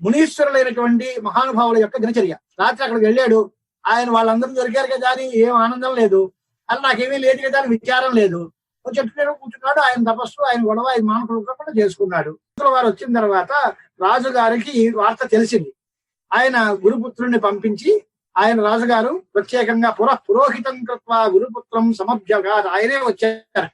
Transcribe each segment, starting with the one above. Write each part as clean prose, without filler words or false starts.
మునీశ్వరులైనటువంటి మహానుభావుల యొక్క దినచర్య. రాత్రి అక్కడికి వెళ్ళాడు, ఆయన వాళ్ళందరూ దొరికారు కదా అని ఏం ఆనందం లేదు, అలా నాకేమీ లేదు కదా అని విచారం లేదు. చెట్టు మీద కూర్చున్నాడు, ఆయన తపస్సు, ఆయన గొడవ, ఆయన మానకుండా చేసుకున్నాడు. వారు వచ్చిన తర్వాత రాజుగారికి వార్త తెలిసింది. ఆయన గురుపుత్రుణ్ణి పంపించి, ఆయన రాజుగారు ప్రత్యేకంగా పురోహితం కృత్వా గురుపుత్రం సమభ్యగా, ఆయనే వచ్చారు,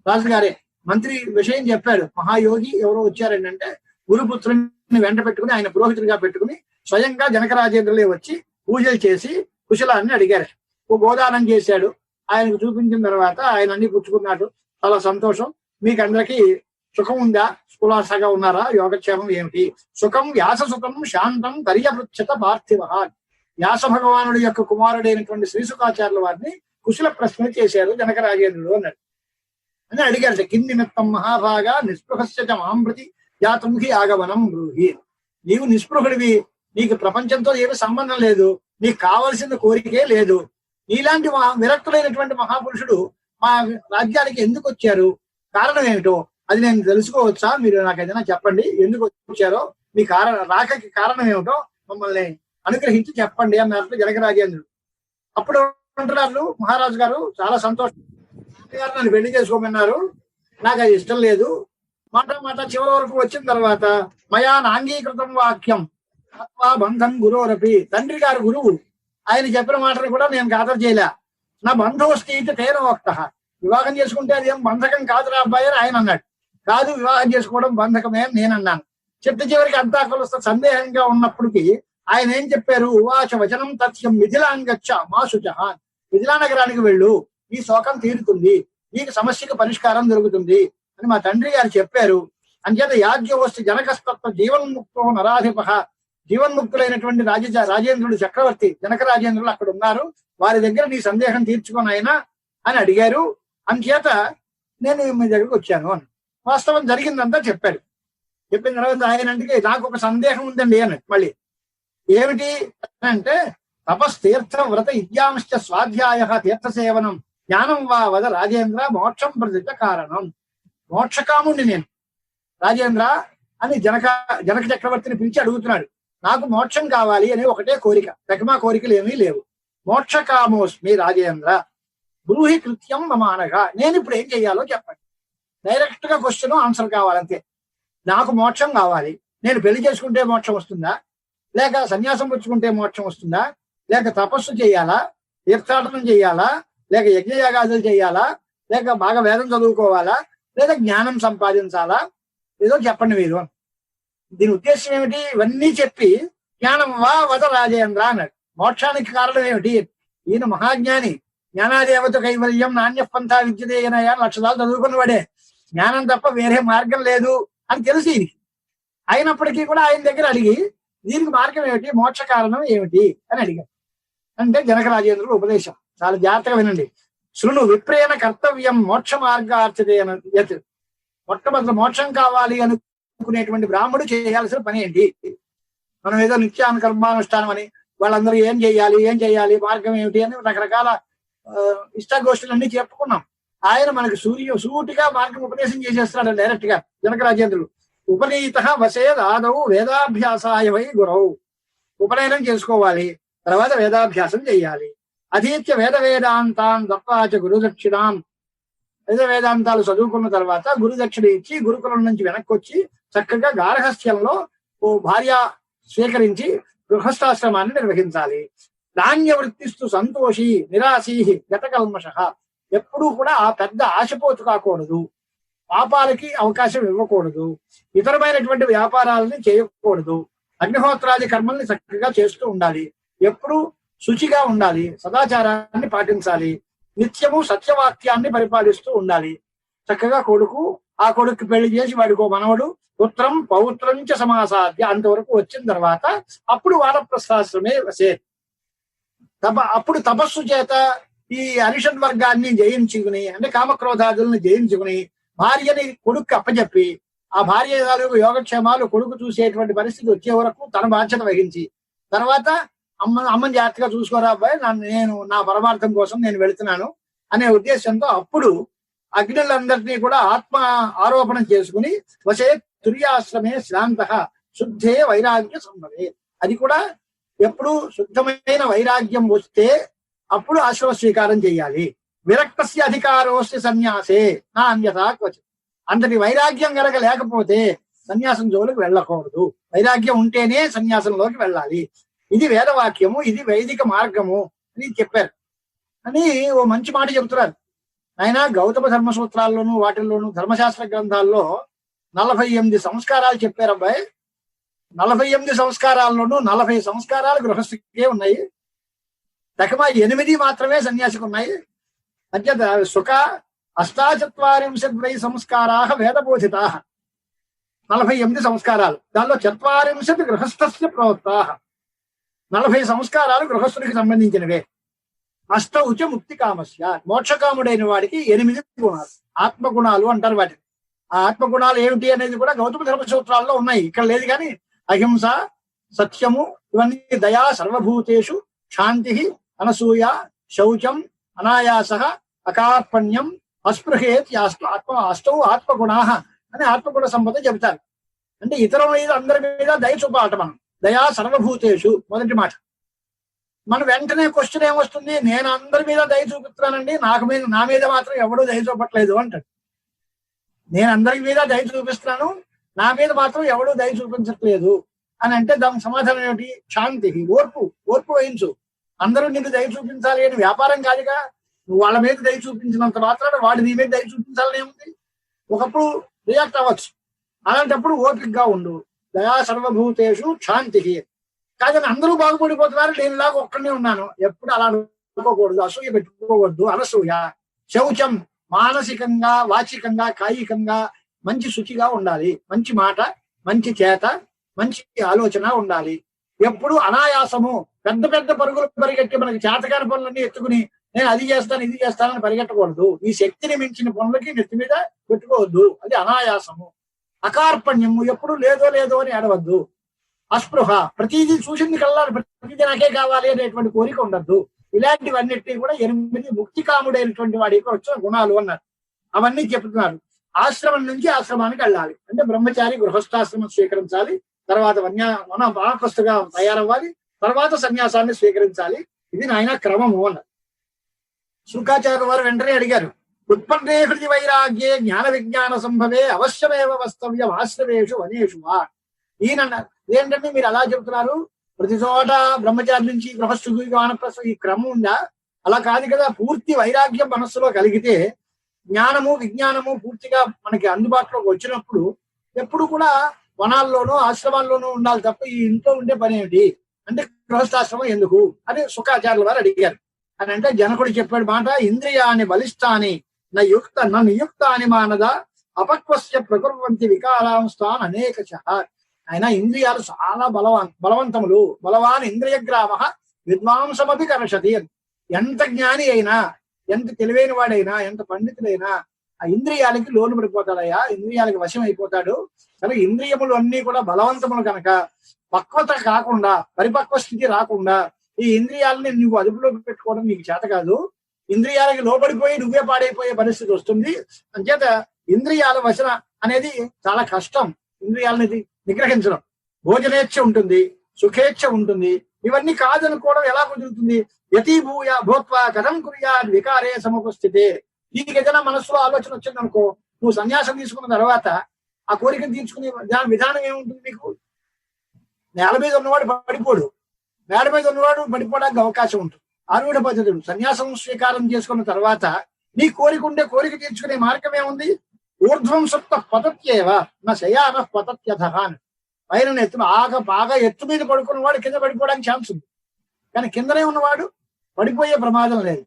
రాజుగారే మంత్రి విషయం చెప్పాడు. మహాయోగి ఎవరో వచ్చారండి అంటే గురుపుత్రుని వెంట పెట్టుకుని ఆయన పురోహితుడిగా పెట్టుకుని స్వయంగా జనకరాజేంద్రులే వచ్చి పూజలు చేసి కుశలాన్ని అడిగారు. ఓ గోదానం చేశాడు. ఆయనకు చూపించిన తర్వాత ఆయన అన్ని పుచ్చుకున్నాడు. చాలా సంతోషం, మీకు అందరికీ సుఖం ఉందా, కులాసగా ఉన్నారా, యోగక్షేమం ఏమిటి? సుఖం వ్యాస సుఖం శాంతం పర్యపృచ్ఛత పార్థివ. వ్యాస భగవానుడి యొక్క కుమారుడైనటువంటి శ్రీసుఖాచార్యుల వారిని కుశల ప్రశ్న చేశారు జనకరాజేంద్రుడు అన్నాడు. అని అడిగారు, కిం నిమిత్తం మహాభాగా నిస్పృహస్య మాంప్రతి జాతం హి ఆగమనం బ్రూహి. నీవు నిస్పృహుడివి, నీకు ప్రపంచంతో ఏమీ సంబంధం లేదు, నీకు కావలసిన కోరికే లేదు. నీలాంటి విరక్తులైనటువంటి మహాపురుషుడు మా రాజ్యానికి ఎందుకు వచ్చారు, కారణం ఏమిటో అది నేను తెలుసుకోవచ్చా? మీరు నాకు ఏదైనా చెప్పండి, ఎందుకు వచ్చారో, మీ రాకకి కారణం ఏమిటో మమ్మల్ని అనుగ్రహించి చెప్పండి అన్నారు జనకరాజేంద్రుడు. అప్పుడు అంటున్నారు మహారాజు గారు, చాలా సంతోషం, నన్ను పెళ్లి చేసుకోమన్నారు, నాకు అది ఇష్టం లేదు. మాట చివరి వరకు వచ్చిన తర్వాత మయా నాంగీకృతం వాక్యం ఆత్మా బంధం గురోరపి. తండ్రి గారు గురువు, ఆయన చెప్పిన మాటలు కూడా నేను ఖాతరు చేయలే. నా బంధువస్తి తేన వక్త, వివాహం చేసుకుంటే అది ఏం బంధకం కాదురా అబ్బాయి అని ఆయన అన్నాడు. కాదు, వివాహం చేసుకోవడం బంధకమే అని నేను అన్నాను. చివరికి అంతా కొలుస్త సందేహంగా ఉన్నప్పటికీ ఆయన ఏం చెప్పారు, ఉవాచ వచనం తథ్యం మిథిలాంగచ్చ మా శుచ, మిథిలా నగరానికి వెళ్ళు, ఈ శోకం తీరుతుంది, నీకు సమస్యకు పరిష్కారం దొరుకుతుంది అని మా తండ్రి గారు చెప్పారు. అంచేత యాజ్ఞవస్తు జనకస్తత్వ జీవన్ముక్తో నరాధిప, జీవన్ముక్తులైనటువంటి రాజేంద్రుడు చక్రవర్తి జనక రాజేంద్రులు అక్కడ ఉన్నారు, వారి దగ్గర నీ సందేహం తీర్చుకొని ఆయన అని అడిగారు. అంచేత నేను మీ దగ్గరకు వచ్చాను అని వాస్తవం జరిగిందంతా చెప్పాడు. చెప్పిన తర్వాత ఆయన అంటే నాకు ఒక సందేహం ఉందండి అని. మళ్ళీ ఏమిటి అంటే, తపస్తీర్థ వ్రత ఇద్యాంశ్చ స్వాధ్యాయ తీర్థసేవనం జ్ఞానం వా వద రాజేంద్ర మోక్షం ప్రతిత కారణం. మోక్షకాముణ్ణి నేను రాజేంద్ర అని జనక చక్రవర్తిని పిలిచి అడుగుతున్నాడు. నాకు మోక్షం కావాలి అనే ఒకటే కోరిక, రకమా కోరికలు ఏమీ లేవు. మోక్షకామోస్మి రాజేంద్ర బ్రూహి కృత్యం మమానగా, నేను ఇప్పుడు ఏం చెయ్యాలో చెప్పండి. డైరెక్ట్ గా క్వశ్చన్ ఆన్సర్ కావాలంతే. నాకు మోక్షం కావాలి, నేను పెళ్లి చేసుకుంటే మోక్షం వస్తుందా, లేక సన్యాసం పుచ్చుకుంటే మోక్షం వస్తుందా, లేక తపస్సు చేయాలా, తీర్థాటనం చేయాలా, లేక యజ్ఞయాగాదులు చేయాలా, లేక బాగా వేదం చదువుకోవాలా, లేదా జ్ఞానం సంపాదించాలా, ఏదో చెప్పండి మీరు. దీని ఉద్దేశం ఏమిటి? ఇవన్నీ చెప్పి జ్ఞానం వా వద రాజేంద్ర అన్నాడు. మోక్షానికి కారణం ఏమిటి? ఈయన మహాజ్ఞాని, జ్ఞానాదేవత కైవల్యం నాణ్య పంథా విద్యతే అయినా లక్షదాలు చదువుకున్నవాడే, జ్ఞానం తప్ప వేరే మార్గం లేదు అని తెలిసి ఈయనకి. అయినప్పటికీ కూడా ఆయన దగ్గర అడిగి దీనికి మార్గం ఏమిటి, మోక్ష కారణం ఏమిటి అని అడిగారు. అంటే జనక రాజేంద్రుడు ఉపదేశం చాలా జాగ్రత్తగా వినండి. శృణు విప్రేణ కర్తవ్యం మోక్ష మార్గార్చతే యత్. మొట్టమొదటి మోక్షం కావాలి అనుకునేటువంటి బ్రాహ్మడు చేయాల్సిన పని ఏంటి? మనం ఏదో నిత్యాన కర్మానుష్ఠానం అని వాళ్ళందరూ ఏం చేయాలి మార్గం ఏమిటి అని రకరకాల ఇష్టాగోష్ఠులన్నీ చెప్పుకున్నాం. ఆయన మనకి సూటిగా మార్గం ఉపదేశం చేసేస్తున్నాడు డైరెక్ట్ గా జనక రాజేంద్రుడు. ఉపనీత వసేద్ ఆదౌ వేదాభ్యాసాయ వై గురౌ. ఉపనయనం చేసుకోవాలి, తర్వాత వేదాభ్యాసం చేయాలి. అధీత్య వేదాంతాన్ దత్తాచ గురుదక్షిణాం. వేదాంతాలు చదువుకున్న తర్వాత గురుదక్షిణ ఇచ్చి గురుకులం నుంచి వెనక్కి వచ్చి చక్కగా గార్హస్థ్యంలో ఓ భార్య స్వీకరించి గృహస్థాశ్రమాన్ని నిర్వహించాలి. నాణ్య వృత్తిస్తు సంతోషి నిరాశీ గతకల్మష. ఎప్పుడూ కూడా ఆ పెద్ద ఆశపోతు కాకూడదు, పాపాలకి అవకాశం ఇవ్వకూడదు, ఇతరమైనటువంటి వ్యాపారాలని చేయకూడదు, అగ్నిహోత్రాది కర్మల్ని చక్కగా చేస్తూ ఉండాలి, ఎప్పుడూ శుచిగా ఉండాలి, సదాచారాన్ని పాటించాలి, నిత్యము సత్యవాక్యాన్ని పరిపాలిస్తూ ఉండాలి. చక్కగా ఆ కొడుకు పెళ్లి చేసి వాడికో మనవడు పుత్రం పౌత్రం చ సమాసాధ్య అంతవరకు వచ్చిన తర్వాత అప్పుడు వానప్రస్థాశ్రమే వసే. అప్పుడు తపస్సు చేత ఈ అరిషడ్ వర్గాన్ని జయించుకుని, అంటే కామక్రోధాదుల్ని జయించుకుని భార్యని కొడుకు అప్పచెప్పి ఆ భార్య యోగక్షేమాలు కొడుకు చూసేటువంటి పరిస్థితి వచ్చే వరకు తన బాధ్యత వహించి, తర్వాత అమ్మని జాగ్రత్తగా చూసుకోరా అబ్బాయి, నేను నా పరమార్థం కోసం నేను వెళుతున్నాను అనే ఉద్దేశంతో అప్పుడు అగ్నులందరినీ కూడా ఆత్మ ఆరోపణం చేసుకుని వసే తుర్యాశ్రమే శ్రాంత శుద్ధే వైరాగ్య సంభవే. అది కూడా ఎప్పుడు శుద్ధమైన వైరాగ్యం వస్తే అప్పుడు ఆశ్రమ స్వీకారం చేయాలి. విరక్తస్య అధికారోస్య సన్యాసే నా అన్యథా క్వచిత్. అంతటి వైరాగ్యం కనుక లేకపోతే సన్యాసం జోలికి వెళ్ళకూడదు. వైరాగ్యం ఉంటేనే సన్యాసంలోకి వెళ్ళాలి. ఇది వేదవాక్యము, ఇది వైదిక మార్గము అని చెప్పారు అని ఓ మంచి మాట చెబుతున్నారు ఆయన. గౌతమ ధర్మ సూత్రాల్లోనూ వాటిల్లోనూ ధర్మశాస్త్ర గ్రంథాల్లో 48 సంస్కారాలు చెప్పారు అబ్బాయి. 48 సంస్కారాల్లోనూ 40 సంస్కారాలు గృహస్థికే ఉన్నాయి. తకమా 8 మాత్రమే సన్యాసికి ఉన్నాయి. అంచేత సుఖ 48 సంస్కారా వేదబోధితా. 48 సంస్కారాలు, దానిలో 40 గృహస్థస్య ప్రవక్తా. 40 సంస్కారాలు గృహస్థుడికి సంబంధించినవే. అష్టౌచ ముక్తి కామస్య, మోక్షకాముడైన వాడికి 8 గుణాలు, ఆత్మగుణాలు అంటారు వాటిని. ఆ ఆత్మగుణాలు ఏమిటి అనేది కూడా గౌతమ ధర్మ సూత్రాల్లో ఉన్నాయి, ఇక్కడ లేదు. కానీ అహింస, సత్యము, ఇవన్నీ, దయా, సర్వభూతేషు, శాంతి, అనసూయ, శౌచం, అనాయాస, అకార్పణ్యం, అస్పృహేత్ అష్టౌ ఆత్మగుణా అని ఆత్మగుణ సంపద చెబుతారు. అంటే ఇతరుల మీద, అందరి మీద దయ చూపాలట మనం. దయా సర్వభూతేషు మొదటి మాట. మన వెంటనే క్వశ్చన్ ఏమొస్తుంది? నేను అందరి మీద దయ చూపిస్తున్నానండి, నా మీద మాత్రం ఎవడూ దయ చూపట్లేదు అంటాడు. నేను అందరి మీద దయ చూపిస్తున్నాను, నా మీద మాత్రం ఎవడూ దయ చూపించట్లేదు అని అంటే దానికి సమాధానం ఏమిటి? శాంతి, ఓర్పు వహించు. అందరూ నీకు దయ చూపించాలి అని వ్యాపారం కాదుగా. నువ్వు వాళ్ళ మీద దయ చూపించినంత మాత్రాన వాడు నీ మీద దయ చూపించాలని ఏముంది? ఒకప్పుడు రియాక్ట్ అవ్వచ్చు. అలాంటప్పుడు ఓపికగా ఉండు. దయా సర్వభూతేషు శాంతి. కాదని అందరూ బాగుపడిపోతున్నారు, నేను ఇలాగ ఒక్కడనే ఉన్నాను. ఎప్పుడు అలా అనుకోకూడదు, అసూయ పెట్టుకోకూడదు. అనసూయ. శౌచం, మానసికంగా, వాచికంగా, కాయికంగా మంచి శుచిగా ఉండాలి. మంచి మాట, మంచి చేత, మంచి ఆలోచన ఉండాలి. ఎప్పుడు అనాయాసము, పెద్ద పెద్ద పరుగులు పరిగెట్టి మనకి చేతకాని పనులన్నీ ఎత్తుకుని నేను అది చేస్తాను ఇది చేస్తానని పరిగెట్టకూడదు. ఈ శక్తిని మించిన పనులకి నెత్తి మీద పెట్టుకోవద్దు, అది అనాయాసము. అకార్పణ్యము, ఎప్పుడు లేదో అని ఏడవద్దు. అస్పృహ, ప్రతిదీ చూసింది కల్లా ప్రతిదీ నాకే కావాలి అనేటువంటి కోరిక ఉండద్దు. ఇలాంటివన్నిటినీ కూడా 8 ముక్తి కాముడైనటువంటి వాడికి వచ్చిన గుణాలు అన్నారు. అవన్నీ చెప్తున్నారు. ఆశ్రమం నుంచి ఆశ్రమానికి వెళ్ళాలి అంటే బ్రహ్మచారి గృహస్థాశ్రమం స్వీకరించాలి, తర్వాత వానప్రస్థుగా తయారవ్వాలి, తర్వాత సన్యాసాన్ని స్వీకరించాలి. ఇది నాయన క్రమము అన్నారు. శుకాచార్య వారు వెంటనే అడిగారు, ఉత్పన్నే హృది వైరాగ్యే జ్ఞాన విజ్ఞాన సంభవే అవశ్యమేవ వస్తవ్యం ఆశ్రమేషు వనేషు వా. ఈయనన్నారు, ఏంటంటే మీరు అలా చెబుతున్నారు, ప్రతి చోట బ్రహ్మచారి నుంచి గృహస్థుకి వానప్రస్థు ఈ క్రమం ఉందా? అలా కాదు కదా. పూర్తి వైరాగ్యం మనస్సులో కలిగితే జ్ఞానము విజ్ఞానము పూర్తిగా మనకి అందుబాటులోకి వచ్చినప్పుడు ఎప్పుడు కూడా వనాల్లోనూ ఆశ్రమాల్లోనూ ఉండాలి తప్ప ఈ ఇంట్లో ఉండే పని ఏమిటి అంటే గృహస్థాశ్రమం ఎందుకు అని శుకాచార్యుల వారు అడిగారు. అని అంటే జనకుడు చెప్పాడు మాట, ఇంద్రియాని బలిష్టాని నియుక్తాని మానద అపక్వస్య ప్రకుర్వంతి వికారాంస్తాన్ అనేకశ. ఆయన ఇంద్రియాలు చాలా బలవంతములు. బలవాన్ ఇంద్రియగ్రామ విద్వాంసమపి కర్షతి. ఎంత జ్ఞాని అయినా, ఎంత తెలివైన వాడైనా, ఎంత పండితుడైనా ఆ ఇంద్రియాలకి లోను పడిపోతాడయ్యా, ఇంద్రియాలకి వశం అయిపోతాడు. కనుక ఇంద్రియములు అన్ని కూడా బలవంతములు కనుక పక్వత కాకుండా, పరిపక్వ స్థితి రాకుండా ఈ ఇంద్రియాలని నువ్వు అదుపులో పెట్టుకోవడం నీకు చేత కాదు. ఇంద్రియాలకి లోబడిపోయి నువ్వే పాడైపోయే పరిస్థితి వస్తుంది. అంచేత ఇంద్రియాల వశన అనేది చాలా కష్టం. ఇంద్రియాలని నిగ్రహించడం. భోజనేచ్ఛ ఉంటుంది, సుఖేచ్ఛ ఉంటుంది. ఇవన్నీ కాదనుకోవడం ఎలా కుదురుతుంది? యతీభూయ భూత్వా కథం కుర్యా వికారే సముపస్థితే. నీకు ఏదైనా మనసులో ఆలోచన వచ్చిందనుకో, నువ్వు సన్యాసం తీసుకున్న తర్వాత ఆ కోరికను తీర్చుకునే దాని విధానం ఏముంటుంది? నీకు నేల మీద ఉన్నవాడు పడిపోడు, మేడ మీద ఉన్నవాడు పడిపోవడానికి అవకాశం ఉంటుంది. ఆరుడ పద్ధతుడు సన్యాసం స్వీకారం చేసుకున్న తర్వాత నీ కోరిక ఉండే కోరిక తీర్చుకునే మార్గం ఏముంది? ఊర్ధ్వం సప్త పతత్యేవ నా శయాన పతత్యథ అని. పైన ఎత్తు బాగా ఎత్తు మీద పడుకున్నవాడు కింద పడిపోవడానికి ఛాన్స్ ఉంది, కానీ కిందనే ఉన్నవాడు పడిపోయే ప్రమాదం లేదు.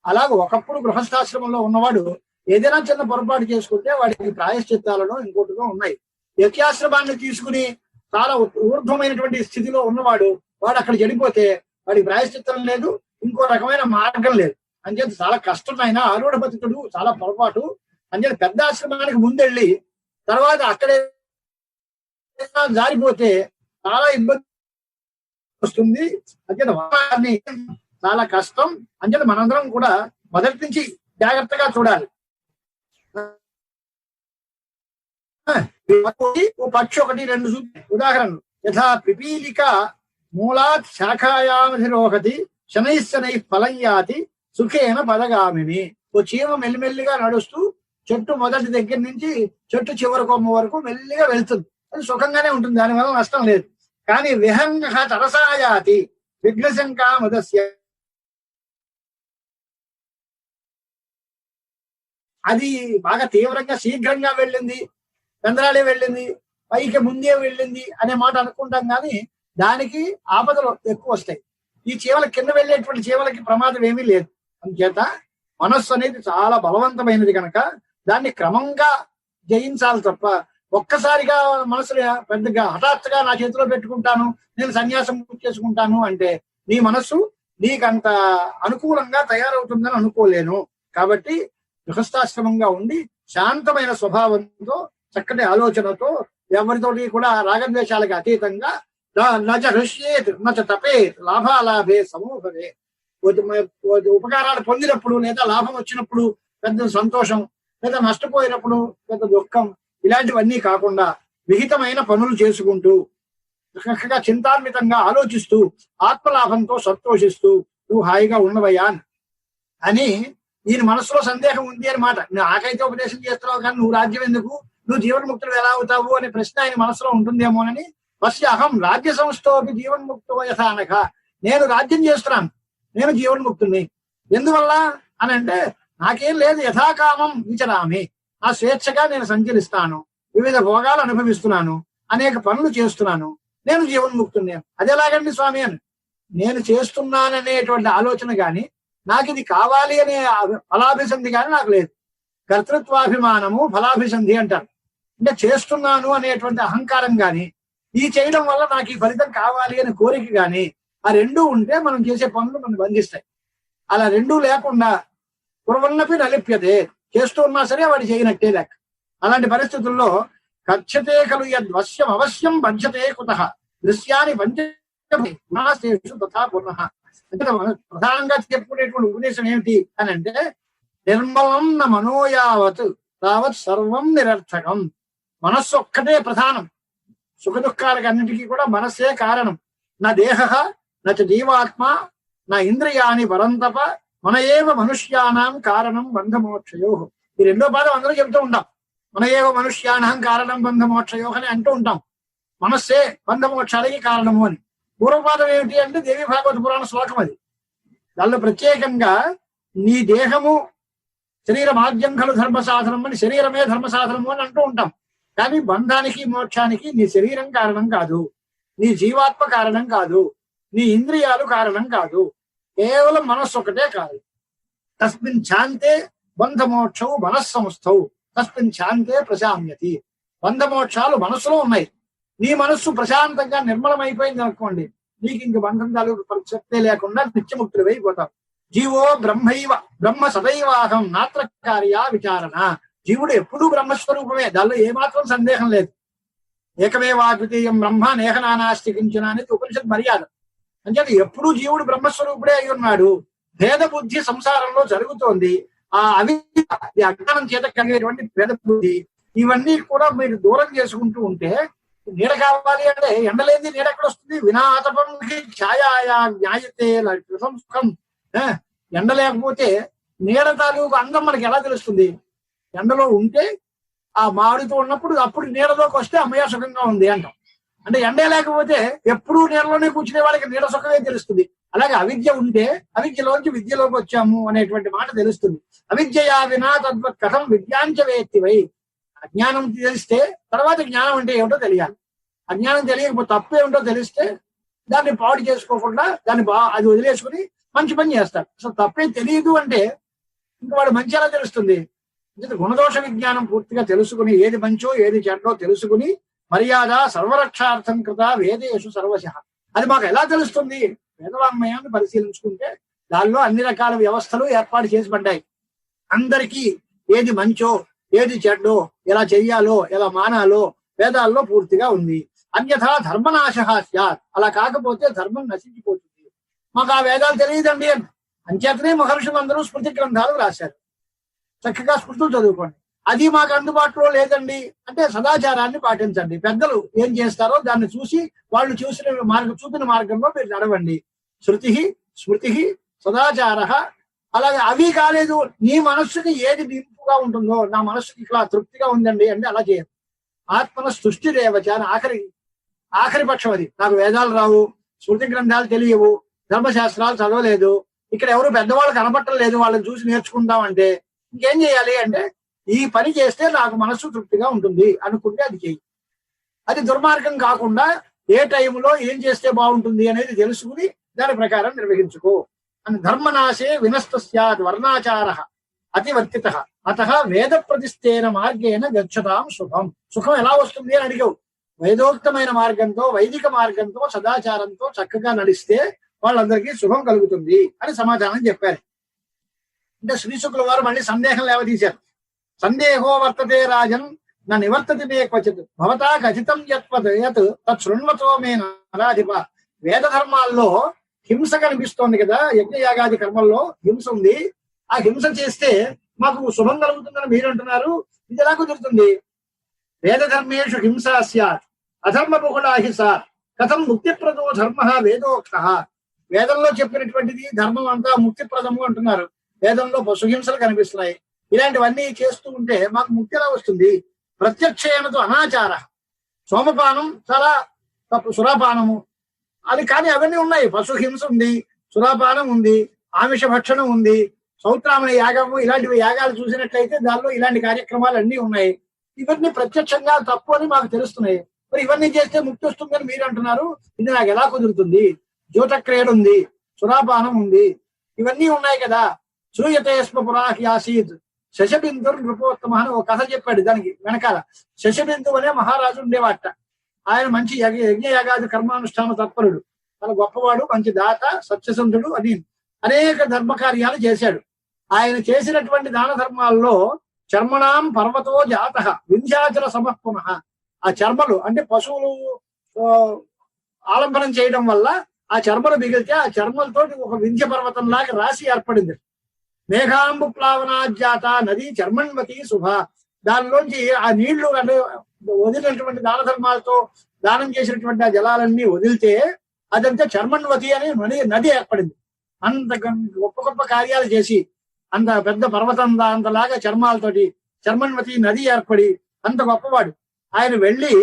అలాగే ఒకప్పుడు గృహస్థాశ్రమంలో ఉన్నవాడు ఏదైనా చిన్న పొరపాటు చేసుకుంటే వాడికి ప్రాయశ్చిత్తాలను ఇంకోటిగా ఉన్నాయి. యత్యాశ్రమాన్ని తీసుకుని చాలా ఊర్ధ్వమైనటువంటి స్థితిలో ఉన్నవాడు వాడు అక్కడ చెడిపోతే వాడికి ప్రాయశ్చిత్తం లేదు, ఇంకో రకమైన మార్గం లేదు. అంచేత చాలా కష్టమైన ఆరూఢ పతితుడు చాలా పొరపాటు. అంచేత పెద్ద ఆశ్రమానికి ముందెళ్ళి తర్వాత అక్కడే జారిపోతే చాలా ఇబ్బంది వస్తుంది. అంచేత వారిని చాలా కష్టం. అంచేత మనందరం కూడా మొదటి నుంచి జాగ్రత్తగా చూడాలి. ఓ పక్షి ఒకటి రెండు ఉదాహరణలు. యథా పిపీలిక మూలాత్ శాఖాయామధిరోహతి శనైశనై ఫలం యాతి సుఖేన పదగామిని. ఓ చీమ మెల్లిమెల్లిగా నడుస్తూ చెట్టు మొదటి దగ్గర నుంచి చెట్టు చివరి కొమ్మ వరకు మెల్లిగా వెళ్తుంది. అది సుఖంగానే ఉంటుంది, దానివల్ల నష్టం లేదు. కానీ విహంగ తరసాయాతి విఘ్నశంకా మదస్య, అది బాగా తీవ్రంగా శీఘ్రంగా వెళ్ళింది, చంద్రాలే వెళ్ళింది, పైకి ముందే వెళ్ళింది అనే మాట అనుకుంటాం, కానీ దానికి ఆపదలు ఎక్కువ వస్తాయి. ఈ చీమల కింద వెళ్ళేటువంటి చీమలకి ప్రమాదం ఏమీ లేదు. అందుచేత మనస్సు అనేది చాలా బలవంతమైనది కనుక దాన్ని క్రమంగా జయించాలి తప్ప ఒక్కసారిగా మనసులో పెద్దగా హఠాత్తుగా నా చేతిలో పెట్టుకుంటాను, నేను సన్యాసం చేసుకుంటాను అంటే నీ మనస్సు నీకంత అనుకూలంగా తయారవుతుందని అనుకోలేను. కాబట్టి గృహస్థాశ్రమంగా ఉండి శాంతమైన స్వభావంతో చక్కటి ఆలోచనతో ఎవరితోటి కూడా రాగద్వేషాలకి అతీతంగా నచ హృష్యేత్ నచ తపేత్ లాభాలాభే సమూహవే. ఉపకారాలు పొందినప్పుడు లేదా లాభం వచ్చినప్పుడు పెద్ద సంతోషం, లేదా నష్టపోయినప్పుడు పెద్ద దుఃఖం, ఇలాంటివన్నీ కాకుండా విహితమైన పనులు చేసుకుంటూ చక్కగా చింతాన్వితంగా ఆలోచిస్తూ ఆత్మలాభంతో సంతోషిస్తూ నువ్వు హాయిగా ఉండవయ్యా అని ఈయన మనసులో సందేహం ఉంది అనమాట. నాకైతే ఉపదేశం చేస్తున్నావు కానీ నువ్వు రాజ్యం ఎందుకు, నువ్వు జీవన్ముక్తుడు ఎలా అవుతావు అనే ప్రశ్న ఆయన మనసులో ఉంటుందేమోనని. ఫస్ట్ అహం రాజ్య సంస్థోపి జీవన్ముక్తో యథానక, నేను రాజ్యం చేస్తున్నాను, నేను జీవన్ముక్తుడిని. ఎందువల్ల అని అంటే నాకేం లేదు, యథాకామం విచరామి, నా స్వేచ్ఛగా నేను సంచరిస్తాను, వివిధ భోగాలు అనుభవిస్తున్నాను, అనేక పనులు చేస్తున్నాను, నేను జీవన్ముక్తుడిని. అది ఎలాగండి స్వామి అని, నేను చేస్తున్నాననేటువంటి ఆలోచన గాని నాకు ఇది కావాలి అనే ఫలాభిసంధి కానీ నాకు లేదు. కర్తృత్వాభిమానము ఫలాభిసంధి అంటారు. అంటే చేస్తున్నాను అనేటువంటి అహంకారం గాని, ఈ చేయడం వల్ల నాకు ఈ ఫలితం కావాలి అనే కోరిక గాని, ఆ రెండూ ఉంటే మనం చేసే పనులు మనం బంధిస్తాయి. అలా రెండూ లేకుండా కుర్వన్నపి నలిప్యతే, చేస్తూ ఉన్నా సరే వాడు చేయనట్టే లెక్క. అలాంటి పరిస్థితుల్లో కచ్చతే ఖలు యద్వశ్యం అవశ్యం బంధ్యతే కుతః దృశ్యాన్ని బంధ్యేషు తథా పునః. అంటే ప్రధానంగా చెప్పుకునేటువంటి ఉపదేశం ఏమిటి అని అంటే, నిర్మలం న మనోయావత్ తావత్ సర్వం నిరర్థకం. మనస్సు ఒక్కటే ప్రధానం, సుఖ దుఃఖాలకు అన్నిటికీ కూడా మనస్సే కారణం. నా దేహ నచ జీవాత్మ నా ఇంద్రియాని పరంతప మన ఏవ మనుష్యానాం కారణం బంధమోక్షయో. ఈ రెండో పాదం అందరూ చెబుతూ ఉంటాం, మన ఏవ మనుష్యానాం కారణం బంధమోక్షయో అని అంటూ ఉంటాం. మనస్సే బంధమోక్షాలకి కారణము అని. పూర్వపాదం ఏమిటి అంటే దేవి భాగవత పురాణ శ్లోకం అది. దానిలో ప్రత్యేకంగా నీ దేహము శరీరం ఆద్యం ఖలు ధర్మ సాధనం అని, శరీరమే ధర్మ సాధనము అని అంటూ ఉంటాం. కానీ బంధానికి మోక్షానికి నీ శరీరం కారణం కాదు, నీ జీవాత్మ కారణం కాదు, నీ ఇంద్రియాలు కారణం కాదు, కేవలం మనస్సు ఒకటే కాదు. తస్మిన్ శాంతే బంధమోక్షవు మనస్సంస్థవు తస్మిన్ శాంతే ప్రశామ్యతి. బంధమోక్షాలు మనస్సులో ఉన్నాయి. నీ మనస్సు ప్రశాంతంగా నిర్మలమైపోయింది అనుకోండి, నీకు ఇంక బంధం తాలూకు ప్రసక్తే లేకుండా నిత్యముక్తులు అయిపోతావు. జీవో బ్రహ్మైవ బ్రహ్మ సదైవాహం నాత్ర కార్య విచారణ. జీవుడు ఎప్పుడూ బ్రహ్మస్వరూపమే, దానిలో ఏమాత్రం సందేహం లేదు. ఏకమేవాద్వితీయం బ్రహ్మ నేహనానాస్తి కించన అనేది ఉపనిషత్ మర్యాద. అంటే ఎప్పుడూ జీవుడు బ్రహ్మస్వరూపుడే అయి ఉన్నాడు. భేద బుద్ధి సంసారంలో జరుగుతోంది. ఆ అజ్ఞానం చేత కలిగేటువంటి భేద బుద్ధి, ఇవన్నీ కూడా మీరు దూరం చేసుకుంటూ ఉంటే, నీడ కావాలి అంటే ఎండలేంది నీడ ఎక్కడ వస్తుంది? వినాతపం ఛాయాయా న్యాయతే సుఖం. ఎండ లేకపోతే నీడ తాలూకు అందం మనకి ఎలా తెలుస్తుంది? ఎండలో ఉంటే ఆ మాడుతూ ఉన్నప్పుడు అప్పుడు నీడలోకి వస్తే అమ్మయ్య సుఖంగా ఉంది అంటాం. అంటే ఎండే లేకపోతే ఎప్పుడూ నీడలోనే కూర్చునే వాళ్ళకి నీడ సుఖమే తెలుస్తుంది. అలాగే అవిద్య ఉంటే అవిద్యలోంచి విద్యలోకి వచ్చాము అనేటువంటి మాట తెలుస్తుంది. అవిద్యయా వినా తద్వత్ కథం విద్యాంచ వేత్తివై. అజ్ఞానం తెలిస్తే తర్వాత జ్ఞానం అంటే ఏమిటో తెలియాలి. అజ్ఞానం తెలియకపోతే తప్పు ఏమిటో తెలిస్తే దాన్ని పాడు చేసుకోకుండా దాన్ని అది వదిలేసుకుని మంచి పని చేస్తాడు. అసలు తప్పేం తెలియదు అంటే ఇంకా వాడు మంచి ఎలా తెలుస్తుంది? గుణదోష విజ్ఞానం పూర్తిగా తెలుసుకుని ఏది మంచో ఏది చెడ్డో తెలుసుకుని మర్యాద సర్వరక్షార్థం కృత వేదేషు సర్వశ. అది మాకు ఎలా తెలుస్తుంది? వేదవాంగ్మయాన్ని పరిశీలించుకుంటే దానిలో అన్ని రకాల వ్యవస్థలు ఏర్పాటు చేసి పడ్డాయి. అందరికీ ఏది మంచో ఏది చెడ్డో ఎలా చెయ్యాలో ఎలా మానాలో వేదాల్లో పూర్తిగా ఉంది. అన్యథా ధర్మనాశ స్యాత్. అలా కాకపోతే ధర్మం నశించిపోతుంది. మాకు ఆ వేదాలు తెలియదండి అని అంచేతనే మహర్షులు అందరూ స్మృతి గ్రంథాలు రాశారు. చక్కగా స్మృతులు చదువుకోండి. అది మాకు అందుబాటులో లేదండి అంటే సదాచారాన్ని పాటించండి. పెద్దలు ఏం చేస్తారో దాన్ని చూసి వాళ్ళు చూపిన మార్గంలో మీరు నడవండి. శృతి స్మృతి సదాచార. అలాగే అవి కాలేదు, నీ మనస్సుకి ఏది నింపుగా ఉంటుందో, నా మనస్సుకి ఇట్లా తృప్తిగా ఉందండి అంటే అలా చేయదు. ఆత్మన సృష్టి రేవచ అని ఆఖరి పక్షం అది. నాకు వేదాలు రావు, స్మృతి గ్రంథాలు తెలియవు, ధర్మశాస్త్రాలు చదవలేదు, ఇక్కడ ఎవరు పెద్దవాళ్ళు కనపట్టం లేదు, వాళ్ళని చూసి నేర్చుకుందాం అంటే ఇంకేం చేయాలి అంటే ఈ పని చేస్తే నాకు మనస్సు తృప్తిగా ఉంటుంది అనుకుంటే అది చెయ్యి. అది దుర్మార్గం కాకుండా ఏ టైంలో ఏం చేస్తే బాగుంటుంది అనేది తెలుసుకుని దాని ప్రకారం నిర్వహించుకో అని. ధర్మనాశే వినస్త స్యాద్ వర్ణాచార అతివర్తిత అత వేద ప్రతిష్ఠేన మార్గేణ గచ్చతాం శుభం. సుఖం ఎలా వస్తుంది అని అడిగావు. వేదోక్తమైన మార్గంతో, వైదిక మార్గంతో, సదాచారంతో చక్కగా నడిస్తే వాళ్ళందరికీ శుభం కలుగుతుంది అని సమాధానం చెప్పారు. అంటే శ్రీశుకుల వారు మళ్ళీ సందేహం లేవదీశారు. సందేహో వర్తతే రాజన్ నా నివర్తతి మే క్వచిత్ భవతా ఖచ్చితం యత్ తృణ్వతో మే నరాధిప. వేద ధర్మాల్లో హింస కనిపిస్తోంది కదా, యజ్ఞయాగాది కర్మల్లో హింస ఉంది. ఆ హింస చేస్తే మాకు శుభం కలుగుతుందని మీరు అంటున్నారు, ఇది ఎలా కుదురుతుంది? వేద ధర్మేషు హింసా స్యాత్ అధర్మ బహుళాహింస కథం ముక్తిప్రదో ధర్మ వేదోక్త. వేదంలో చెప్పినటువంటిది ధర్మం అంతా ముక్తిప్రదము అంటున్నారు. వేదంలో పశుహింసలు కనిపిస్తున్నాయి. ఇలాంటివన్నీ చేస్తూ ఉంటే మాకు ముక్తి ఎలా వస్తుంది? ప్రత్యక్షేణతో అనాచార. సోమపానం చాలా తప్పు, సురాపానము అది కానీ అవన్నీ ఉన్నాయి. పశుహింస ఉంది, సురాపానం ఉంది, ఆమిష భక్షణం ఉంది, సౌత్రామణ యాగము, ఇలాంటివి యాగాలు చూసినట్లయితే దానిలో ఇలాంటి కార్యక్రమాలు అన్నీ ఉన్నాయి. ఇవన్నీ ప్రత్యక్షంగా తప్పు అని మాకు తెలుస్తున్నాయి. మరి ఇవన్నీ చేస్తే ముక్తి వస్తుందని మీరు అంటున్నారు, ఇది నాకు ఎలా కుదురుతుంది? జ్యోతక్రియలు ఉంది, సురాపానం ఉంది, ఇవన్నీ ఉన్నాయి కదా. శ్రూయతే స్మ పురాహ్యాసీత్ శశబిందుర్ నృపోత్తమ అని ఒక కథ చెప్పాడు. దానికి వెనకాల శశబిందు అనే మహారాజు ఉండేవాట. ఆయన మంచి యజ్ఞయాగాది కర్మానుష్ఠాన తత్పరుడు, చాలా గొప్పవాడు, మంచి దాత, సత్యసంధుడు అని అనేక ధర్మ కార్యాలు చేశాడు. ఆయన చేసినటువంటి దాన ధర్మాల్లో చర్మణాం పర్వతో జాత వింధ్యాచల సమఃపున. ఆ చర్మలు అంటే పశువులు ఆలంబనం చేయడం వల్ల ఆ చర్మలు మిగిలితే ఆ చర్మలతోటి ఒక వింధ్య పర్వతం లాగా రాశి ఏర్పడింది. మేఘాంబు ప్లావనాజాత నది చర్మణ్వతి శుభ. దానిలోంచి ఆ నీళ్లు అంటే వదిలినటువంటి దాన ధర్మాలతో దానం చేసినటువంటి ఆ జలాలన్నీ వదిలితే అదంతా చర్మణ్వతి అని నది ఏర్పడింది. అంత గొప్ప గొప్ప కార్యాలు చేసి అంత పెద్ద పర్వతం అంతలాగా చర్మాలతోటి చర్మణ్వతి నది ఏర్పడి అంత గొప్పవాడు. ఆయన వెళ్ళి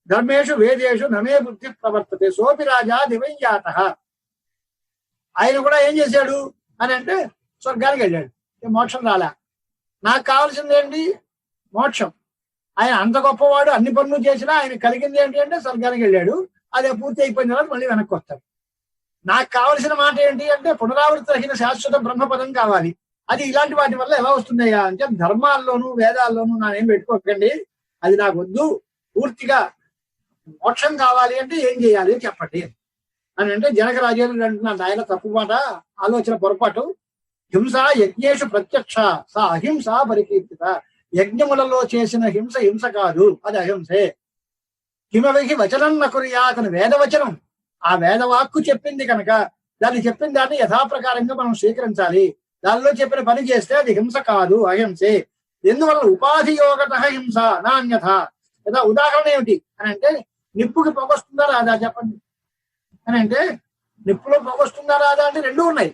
ధర్మేషు వేదేషు నమే బుద్ధి ప్రవర్తతే సోపి రాజా దివంజాత. ఆయన కూడా ఏం చేశాడు అని అంటే స్వర్గానికి వెళ్ళాడు. మోక్షం రాలే. నాకు కావాల్సింది ఏంటి? మోక్షం. ఆయన అంత గొప్పవాడు, అన్ని పనులు చేసినా ఆయన కలిగింది ఏంటి అంటే స్వర్గానికి వెళ్ళాడు. అదే పూర్తి అయిపోయిన తర్వాత మళ్ళీ వెనక్కి వస్తాడు. నాకు కావలసిన మాట ఏంటి అంటే పునరావృతరహిత శాశ్వత బ్రహ్మపదం కావాలి. అది ఇలాంటి వాటి వల్ల ఎలా వస్తుందయ్యా అంటే ధర్మాల్లోనూ వేదాల్లోనూ నానేం పెట్టుకోకండి, అది నాకు వద్దు, పూర్తిగా మోక్షం కావాలి అంటే ఏం చేయాలి చెప్పండి అని అంటే జనక రాజేంద్రుడు అంటున్నాడు, ఆయన తప్పు మాట, ఆలోచన పొరపాటు. హింస యజ్ఞేషు ప్రత్యక్ష స అహింస పరికీర్తిత. యజ్ఞములలో చేసిన హింస హింస కాదు, అది అహింసే. హిమవిహి వచనం నకురియా, అతను వేదవచనం, ఆ వేదవాక్కు చెప్పింది కనుక దాన్ని చెప్పిన దాన్ని యథాప్రకారంగా మనం స్వీకరించాలి. దానిలో చెప్పిన పని చేస్తే అది హింస కాదు, అహింసే. ఎందువల్ల ఉపాధి యోగత హింస నాణ్యత. కదా ఉదాహరణ ఏమిటి అని అంటే నిప్పుకి పొగొస్తుందా రాదా చెప్పండి అని అంటే నిప్పులో పొగొస్తుందా రాదా అంటే రెండూ ఉన్నాయి.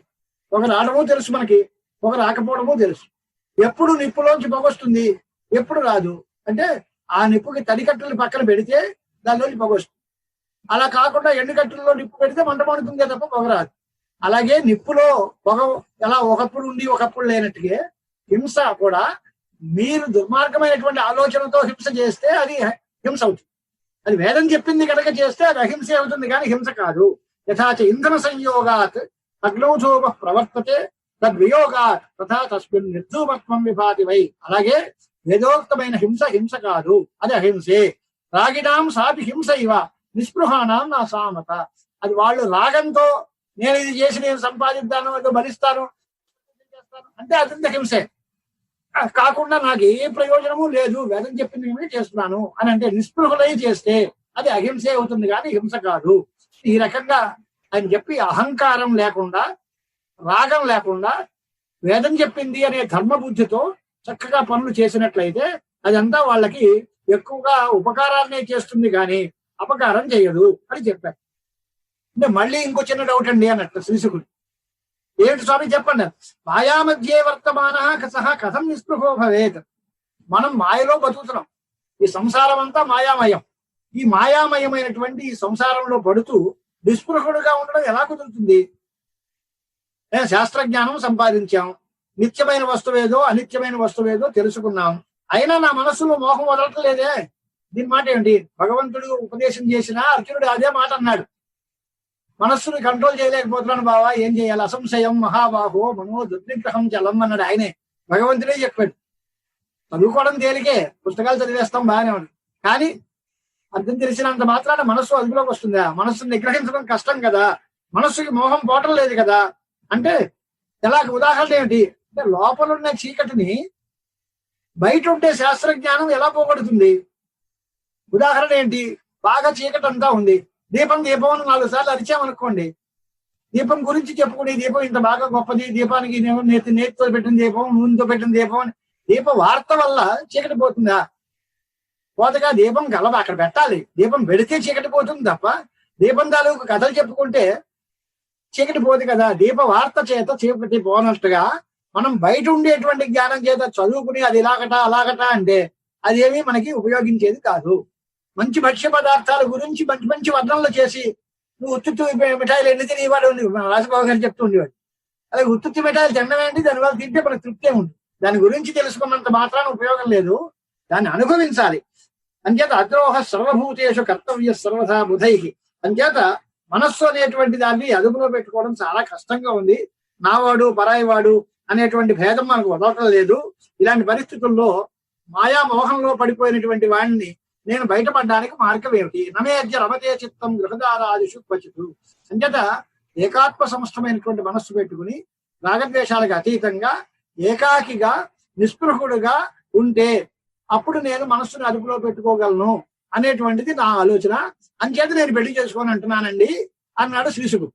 ఒక రావడము తెలుసు మనకి, ఒక రాకపోవడము తెలుసు. ఎప్పుడు నిప్పులోంచి పొగొస్తుంది, ఎప్పుడు రాదు అంటే ఆ నిప్పుకి తడికట్టెలు పక్కన పెడితే దానిలోంచి పొగొస్తుంది. అలా కాకుండా ఎండుకట్టెల్లో నిప్పు పెడితే మంట మండుతుందే తప్ప పొగ రాదు. అలాగే నిప్పులో పొగ ఎలా ఒకప్పుడు ఉండి ఒకప్పుడు లేనట్టుగా హింస కూడా మీరు దుర్మార్గమైనటువంటి ఆలోచనతో హింస చేస్తే అది హింస అవుతుంది. అది వేదం చెప్పింది కనుక చేస్తే అది అహింస అవుతుంది కానీ హింస కాదు. యథాచ ఇంధన సంయోగాత్ అగ్నౌధూప ప్రవర్తతే తద్వియోగాత్ తథా తస్మిన్ నిర్ధూమత్వం విభాతి వై. అలాగే వేదోక్తమైన హింస హింస కాదు, అది అహింసే. రాగినాం సాపి హింస ఇవ నిస్పృహానాం నా సామత. అది వాళ్ళు రాగంతో నేను ఇది చేసి నేను సంపాదిద్దాను, ఏదో భరిస్తాను అంటే అదంతా హింసే. కాకుండా నాకు ఏ ప్రయోజనము లేదు, వేదం చెప్పింది చేస్తున్నాను అని అంటే నిస్పృహులై చేస్తే అది అహింసే అవుతుంది కానీ హింస కాదు. ఈ రకంగా ఆయన చెప్పి అహంకారం లేకుండా, రాగం లేకుండా వేదం చెప్పింది అనే ధర్మ బుద్ధితో చక్కగా పనులు చేసినట్లయితే అదంతా వాళ్ళకి ఎక్కువగా ఉపకారాన్నే చేస్తుంది కానీ అపకారం చేయదు అని చెప్పారు. అంటే మళ్ళీ ఇంకో చిన్న డౌట్ అండి అన్నట్టు శ్రీశుకుడు. ఏమిటి స్వామి చెప్పండి. మాయా మధ్యే వర్తమాన సహ కథం నిస్పృహో భవేత్. మనం మాయలో బతుకుతున్నాం. ఈ సంసారం అంతా మాయామయం. ఈ మాయామయమైనటువంటి ఈ సంసారంలో పడుతూ నిస్పృహుడుగా ఉండడం ఎలా కుదురుతుంది? శాస్త్రజ్ఞానం సంపాదించాం, నిత్యమైన వస్తువేదో అనిత్యమైన వస్తువేదో తెలుసుకున్నాం, అయినా నా మనస్సులో మోహం వదలట్లేదే. దీని మాట ఏంటి? భగవంతుడు ఉపదేశం చేసినా అర్జునుడు అదే మాట అన్నాడు. మనస్సుని కంట్రోల్ చేయలేకపోతున్నాను బావా, ఏం చేయాలి? అసంశయం మహాబాహో మనో దుర్నిగ్రహం చలం అన్నాడు ఆయనే. భగవంతుడే చెప్పాడు. చదువుకోవడం తేలికే, పుస్తకాలు చదివేస్తాం బాగానే ఉంది, కానీ అర్థం తెలిసినంత మాత్రాన మనస్సు అదుపులోకి వస్తుందా? మనస్సును నిగ్రహించడం కష్టం కదా, మనస్సుకి మోహం పోవటం లేదు కదా. అంటే ఎలాగ? ఉదాహరణ ఏమిటి అంటే, లోపల ఉన్న చీకటిని బయట ఉండే శాస్త్రజ్ఞానం ఎలా పోగొడుతుంది? ఉదాహరణ ఏంటి? బాగా చీకటి అంతా ఉంది, దీపం దీపం అని 4 సార్లు అరిచామనుకోండి, దీపం గురించి చెప్పుకుని దీపం ఇంత బాగా గొప్పది, దీపానికి నేతితో పెట్టిన దీపం, నూనెతో పెట్టిన దీపం, దీప వార్త వల్ల చీకటి పోతుందా? పోతగా. దీపం గలవ అక్కడ పెట్టాలి, దీపం పెడితే చీకటి పోతుంది తప్ప దీపం తాలూకు కథలు చెప్పుకుంటే చీకటి పోదు కదా. దీప వార్త చేత చీకటి పోనట్టుగా మనం బయట ఉండేటువంటి జ్ఞానం చేత చదువుకుని అది ఇలాగట అలాగట అంటే అదేమీ మనకి ఉపయోగించేది కాదు. మంచి భక్ష్య పదార్థాల గురించి మంచి మంచి వర్ణనలు చేసి నువ్వు ఉత్తుత్తు మిఠాయిలు ఎన్ని తినేవాడు రాజబాబు గారు చెప్తూ ఉండేవాడు. అలాగే ఉత్తుత్తి మిఠాయిలు తినడం ఏంటి? దానివల్ల తింటే మనకు తృప్తే ఉంది. దాని గురించి తెలుసుకున్నంత మాత్రాన ఉపయోగం లేదు, దాన్ని అనుభవించాలి. అంచేత అద్రోహ సర్వభూతేషు కర్తవ్య సర్వథా బుధై. అంచేత మనస్సు అనేటువంటి దాన్ని అదుపులో పెట్టుకోవడం చాలా కష్టంగా ఉంది. నావాడు పరాయివాడు అనేటువంటి భేదం మనకు వదలటం లేదు. ఇలాంటి పరిస్థితుల్లో మాయా మోహంలో పడిపోయినటువంటి వాడిని నేను బయటపడడానికి మార్గం ఏమిటి? నమేద్య రమతే చిత్తం గృహదారాదిషు క్వచితు. అంచేత ఏకాత్మ సమస్తమైనటువంటి మనస్సు పెట్టుకుని రాగద్వేషాలకు అతీతంగా ఏకాకిగా నిస్పృహుడుగా ఉంటే అప్పుడు నేను మనస్సుని అదుపులో పెట్టుకోగలను అనేటువంటిది నా ఆలోచన. అంచేత నేను పెళ్లి చేసుకోని అంటున్నానండి అన్నాడు శ్రీశుకుడు.